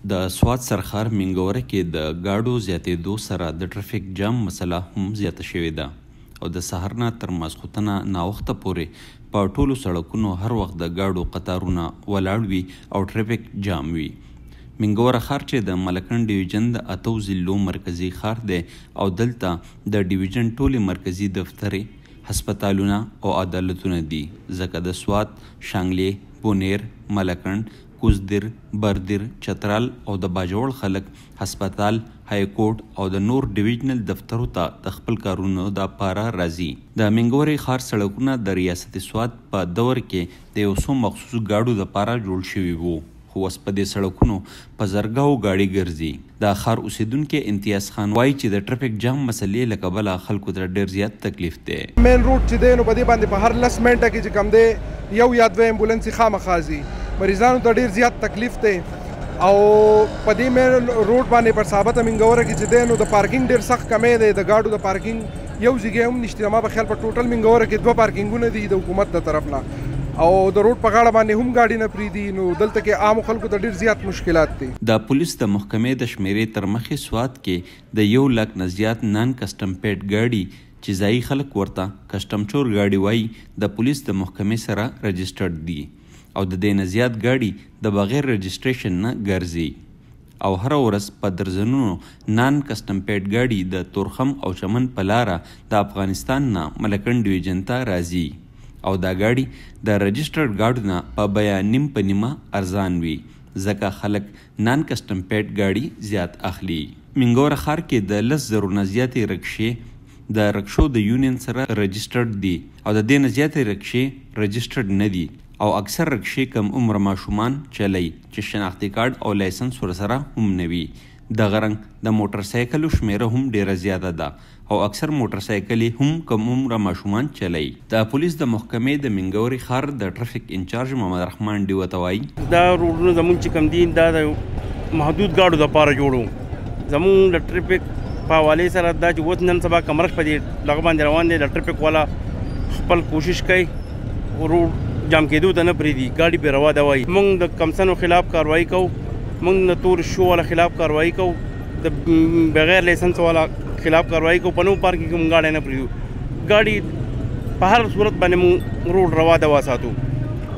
د سوات سرخار منګوره کې د ګاډو زیاتېدو سره د ټرافیک جام مسله هم زیاته شوې ده او د سهار نه تر ماسخوتنه ناوخته پورې په ټولو سړکونو هر وخت د ګاډو قطارونه ولاړ وي او ټرافیک جام وي. منګوره ښار چې د ملکنډ ډیویژن د 8 ضلعو مرکزي ښار دی او دلته د ډیویژن ټولې مرکزي دفترې، هسپتالونه او عدالتونه دي، ځکه د سوات، شانګلې، بونیر، ملکنډ، کوزدر، بردر، چترال او د باجوړ خلک هسپتال، های کورټ او د نور ډیویژنل دفترو ته د خپل کارونو د پاره راځي. د منګورې ښار سړکونه د ریاست سوات په دور کې د یو څو مخصوص ګاډو د پاره جوړ شوي وو، خو اوس په دې سړکونو په زرګاو ګاډي ګرځي. د ښار اوسیدونکي امتیاز خان وایي چې د ټرافیک جام مسلې له کبله خلکو ته ډېر زیات تکلیف دی. مین روډ چې دی نو په دې باندې په هر 10 منټه کې چې کم دی یو یا دوه امبولانس خامخا ځي، مریضانو ته ډېر زیات تکلیف دی. او په دې مین روډ باندې پر ثابته منګوره کې چې دی نو د پارکینګ ډېر سخت کمی دی، د ګاډو د پارکینګ یو ځای هم نشته. ما په خیال په ټوټل منګوره کې 2 پارکینګونه دي د حکومت د طرف نه، او د روډ په غاړه باندې هم ګاډي نه پرېږدي، نو دلته کې عامو خلکو ته ډېر زیات مشکلات دي. د پولیس د محکمې د شمیرې تر مخې سوات کې د 1 لک نه زیات نان کسټم پیډ ګاډي چې ځایي خلک ورته کسټم چور ګاډي وایي د پولیس د محکمې سره رجسټرډ دي، او د دې نه زیات ګاډي د بغیر رجسټریشن نه ګرځي. او هره ورځ په درزنونو نان کسټم پیډ ګاډي د تورخم او چمن په لاره د افغانستان نه ملکنډ ډیویژن ته راځي، او دا ګاډي د رجسټرډ ګاډو نه په بیه نیم په نیمه ارزان وي، ځکه خلک نان کسټم پیډ ګاډي زیات اخلي. منګوره ښار کې د 10,000 نه زیاتې رکشې د رکشو د یونین سره رجسټرډ دي، او د دې نه زیاتې رکشې رجسټرډ نه دي، او اکثر رکشې کم عمر ماشومان چلی چې شناختی کارت او لایسنس ورسره هم نه وي. دغه رنګ د موټر سایکلو شمیره هم ډیره زیاته ده، او اکثر موټر سایکلې هم کم عمره ماشومان چلی. د پولیس د محکمې د منګورې ښار د ټرافیک انچارج محمد رحمان ډیوه ته وایي دا روډونه زمونږ چې کم دي دا د محدود ګاډو دپاره جوړو. زمونږ د ټرافیک په حوالې سره دا چې اوس نن سبا کمرش په دې لغه باندې روان دی، د ټرافیک والا خپل کوشش کوي روډ جام کېدو ته نه پرېږدي، ګاډي پرې روا ده وایي. موږ د کمسنو خلاف کاروایي کوو، موږ د تور شو والا خلاف کاروایي کوو، د بغیر لایسنس والا خلاف کاروایي کوو، په نو پارکینګ کې موږ ګاډی نه پرېږدو. ګاډي په هر صورت باندې موږ روډ روا ده وساتو.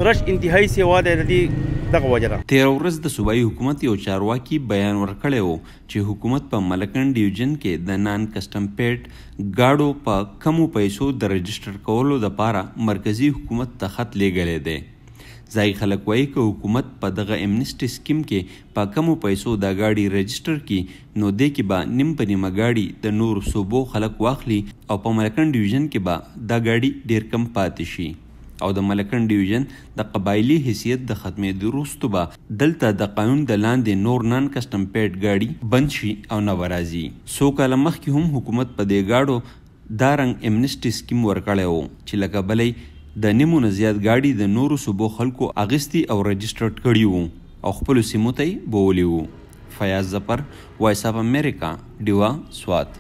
رش انتهایي سیوا دی د دې دغه وجه ده. تېره ورځ د صوبایي حکومت یو چارواکي بیان ورکړی و چې حکومت په ملکنډ ډیویژن کې د نان کسټم پیډ ګاډو په کمو پیسو د رجسټر کولو دپاره مرکزي حکومت ته خط لیږلی دی. ځایي خلک وایي که حکومت په دغه امنسټي سکیم کې په کمو پیسو دا ګاډي رجسټر کړي نو دې کې به نیم په نیمه ګاډي د نورو صوبو خلک واخلي، او په ملکنډ ډیویژن کې به دا ګاډي ډیر کم پاتې شي، او د ملکنډ ډیویژن د قبایلي حیثیت د ختمېدو وروسته به دلته د قانون د لاندې نور نان کسټم پیډ ګاډي بند شي او نه به راځي. څو کاله مخکې هم حکومت په دې ګاډو دا رنګ امنسټي سکیم ورکړی و چې لکه بلی د نیمو نه زیات ګاډي د نورو صوبو خلکو اغیستي او رجسټرډ کړي وو او خپلو سیمو ته یې بوولي وو. فیاض ظفر، وایس اف امریکا، ډیوه، سوات.